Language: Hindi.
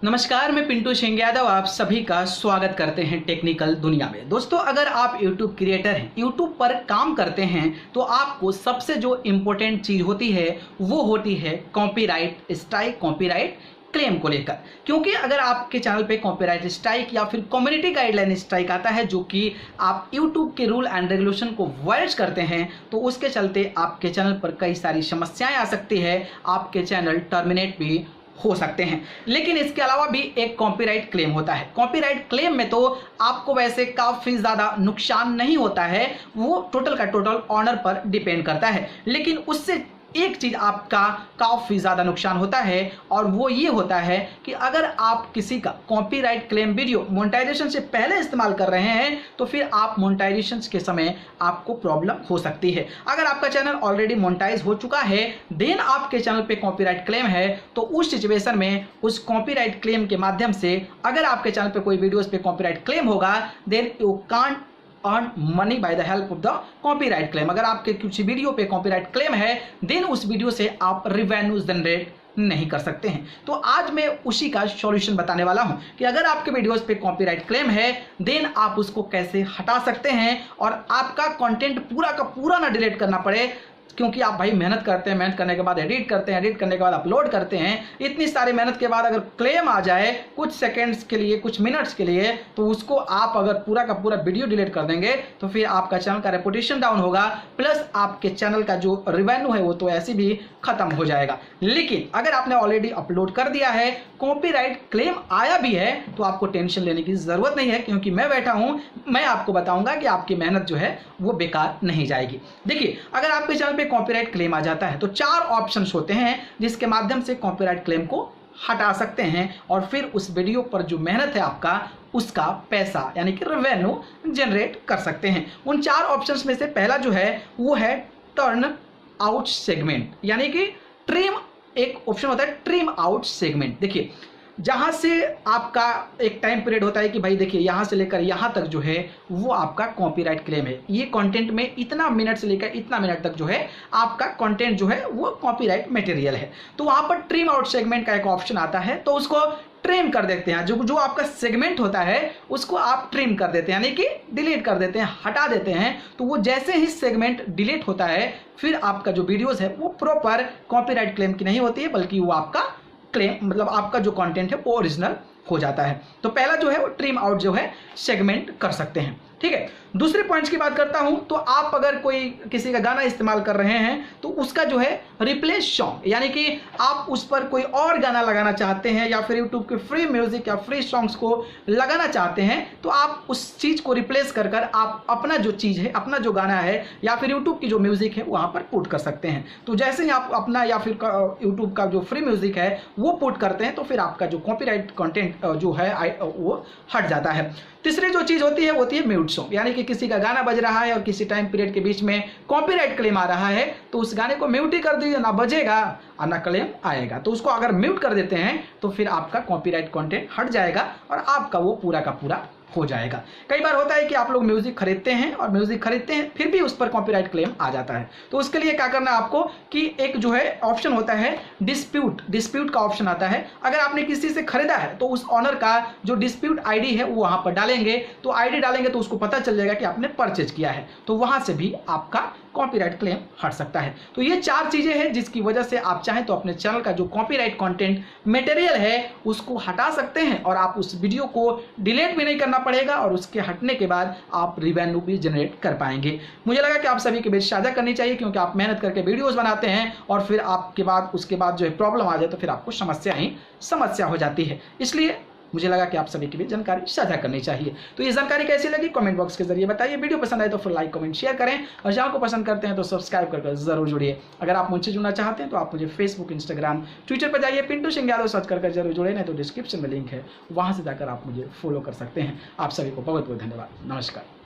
नमस्कार, मैं पिंटू सिंह यादव आप सभी का स्वागत करते हैं टेक्निकल दुनिया में। दोस्तों, अगर आप YouTube क्रिएटर हैं, YouTube पर काम करते हैं, तो आपको सबसे जो इम्पोर्टेंट चीज़ होती है वो होती है कॉपीराइट स्ट्राइक, कॉपीराइट क्लेम को लेकर। क्योंकि अगर आपके चैनल पे कॉपीराइट स्ट्राइक या फिर कम्युनिटी गाइडलाइन स्ट्राइक आता है जो कि आप YouTube के रूल एंड रेगुलेशन को वायलेट करते हैं, तो उसके चलते आपके चैनल पर कई सारी समस्याएं आ सकती है, आपके चैनल टर्मिनेट भी हो सकते हैं। लेकिन इसके अलावा भी एक कॉपीराइट क्लेम होता है। कॉपीराइट क्लेम में तो आपको वैसे काफ़ी ज़्यादा नुकसान नहीं होता है, वो टोटल का टोटल ऑनर पर डिपेंड करता है। लेकिन उससे एक चीज़ आपका काफ़ी ज़्यादा नुकसान होता है और वो ये होता है कि अगर आप किसी का कॉपीराइट क्लेम वीडियो मोनेटाइजेशन से पहले इस्तेमाल कर रहे हैं तो फिर आप मोनेटाइजेशन के समय आपको प्रॉब्लम हो सकती है। अगर आपका चैनल ऑलरेडी मोनेटाइज हो चुका है, देन आपके चैनल पे कॉपीराइट क्लेम है, तो उस सिचुएशन में उस कॉपीराइट क्लेम के माध्यम से अगर आपके चैनल पे कोई वीडियोस पे कॉपीराइट क्लेम होगा, then you can't earn money by the help of the copyright claim. अगर आपके कुछ वीडियो पे कॉपीराइट क्लेम है, देन उस वीडियो से आप रिवेन्यू जनरेट नहीं कर सकते हैं। तो आज मैं उसी का सॉल्यूशन बताने वाला हूं कि अगर आपके वीडियोस पे कॉपीराइट क्लेम है, देन आप उसको कैसे हटा सकते हैं और आपका कंटेंट पूरा का पूरा ना डिलीट करना पड़े। क्योंकि आप भाई मेहनत करते हैं, मेहनत करने के बाद एडिट करते हैं, एडिट करने के बाद अपलोड करते हैं, इतनी सारी मेहनत के बाद अगर क्लेम आ जाए कुछ सेकंड्स के लिए, कुछ मिनट्स के लिए, तो उसको आप अगर पूरा का पूरा वीडियो डिलीट कर देंगे तो फिर आपका चैनल का रेपुटेशन डाउन होगा, प्लस आपके चैनल का जो रेवेन्यू है वो तो ऐसे भी खत्म हो जाएगा। लेकिन अगर आपने ऑलरेडी अपलोड कर दिया है, कॉपीराइट क्लेम आया भी है, तो आपको टेंशन लेने की जरूरत नहीं है, क्योंकि मैं बैठा हूं, मैं आपको बताऊंगा कि आपकी मेहनत जो है वो बेकार नहीं जाएगी। देखिए, अगर आपके चैनल पे कॉपीराइट क्लेम आ जाता है तो 4 ऑप्शंस होते हैं जिसके माध्यम से कॉपीराइट क्लेम को हटा सकते हैं और फिर उस वीडियो पर जो मेहनत है आपका, उसका पैसा यानी कि रेवेन्यू जनरेट कर सकते हैं। उन 4 ऑप्शंस में से पहला जो है वो है टर्न आउट सेगमेंट, यानी कि ट्रिम। एक ऑप्शन होता है ट्रिम आउट सेगमेंट। देखिए, जहां से आपका एक टाइम पीरियड होता है कि भाई देखिए यहां से लेकर यहां तक जो है वो आपका कॉपीराइट क्लेम है, ये कंटेंट में इतना मिनट से लेकर इतना मिनट तक जो है आपका कंटेंट जो है वो कॉपीराइट मटेरियल है। तो वहां पर ट्रिम आउट सेगमेंट का एक ऑप्शन आता है, तो उसको ट्रिम कर देते हैं। जो आपका सेगमेंट होता है उसको आप ट्रिम कर देते हैं, यानी कि डिलीट कर देते हैं, हटा देते हैं। तो वो जैसे ही सेगमेंट डिलीट होता है, फिर आपका जो वीडियोस है वो प्रॉपर कॉपीराइट क्लेम की नहीं होती है, बल्कि वो आपका क्लेम मतलब आपका जो कंटेंट है वो ओरिजिनल हो जाता है। तो पहला जो है वो ट्रिम आउट जो है सेगमेंट कर सकते हैं। ठीक है, दूसरे पॉइंट्स की बात करता हूं, तो आप अगर कोई किसी का गाना इस्तेमाल कर रहे हैं तो उसका जो है रिप्लेस सॉन्ग, यानी कि आप उस पर कोई और गाना लगाना चाहते हैं या फिर यूट्यूब के फ्री म्यूजिक या फ्री सॉन्ग्स को लगाना चाहते हैं, तो आप उस चीज़ को रिप्लेस कर कर आप अपना जो चीज़ है, अपना जो गाना है या फिर यूट्यूब की जो म्यूजिक है वहाँ पर पुट कर सकते हैं। तो जैसे ही आप अपना या फिर यूट्यूब का जो फ्री म्यूजिक है वो पुट करते हैं, तो फिर आपका जो कॉपीराइट कंटेंट जो है वो हट जाता है। तीसरी जो चीज़ होती है वो होती है म्यूट सॉन्ग, यानी कि किसी का गाना बज रहा है और किसी टाइम पीरियड के बीच में कॉपीराइट क्लेम आ रहा है, तो उस गाने को म्यूट ही कर दीजिए, ना बजेगा और ना क्लेम आएगा। तो उसको अगर म्यूट कर देते हैं तो फिर आपका कॉपीराइट कंटेंट हट जाएगा और आपका वो पूरा का पूरा हो जाएगा। कई बार होता है कि आप लोग म्यूजिक खरीदते हैं और म्यूजिक खरीदते हैं फिर भी उस पर कॉपीराइट क्लेम आ जाता है, तो उसके लिए क्या करना है आपको कि एक जो है ऑप्शन होता है डिस्प्यूट का ऑप्शन आता है। अगर आपने किसी से खरीदा है तो उस ऑनर का जो डिस्प्यूट आईडी है वो वहां पर डालेंगे, तो आईडी डालेंगे तो उसको पता चल जाएगा कि आपने परचेज किया है, तो वहां से भी आपका कॉपीराइट क्लेम हट सकता है। तो ये 4 चीजें हैं जिसकी वजह से आप चाहें तो अपने चैनल का जो कॉपीराइट कंटेंट मटेरियल है उसको हटा सकते हैं और आप उस वीडियो को डिलीट भी नहीं करना पड़ेगा और उसके हटने के बाद आप रिवेन्यू भी जनरेट कर पाएंगे। मुझे लगा कि आप सभी के बीच साझा करनी चाहिए, क्योंकि आप मेहनत करके वीडियोस बनाते हैं और फिर आपके बाद उसके बाद जो है प्रॉब्लम आ जाए तो फिर आपको समस्या हो जाती है। इसलिए मुझे लगा कि आप सभी के बीच जानकारी साझा करनी चाहिए। तो ये जानकारी कैसी लगी कमेंट बॉक्स के जरिए बताइए। वीडियो पसंद आए तो फिर लाइक कमेंट शेयर करें और चैनल को पसंद करते हैं तो सब्सक्राइब करके जरूर जुड़िए। अगर आप मुझसे जुड़ना चाहते हैं तो आप मुझे फेसबुक, इंस्टाग्राम, ट्विटर पर जाइए, पिंटू सिंह यादव सर्च करके जरूर जुड़े, नहीं तो डिस्क्रिप्शन में लिंक है, वहां से जाकर आप मुझे फॉलो कर सकते हैं। आप सभी को बहुत बहुत धन्यवाद। नमस्कार।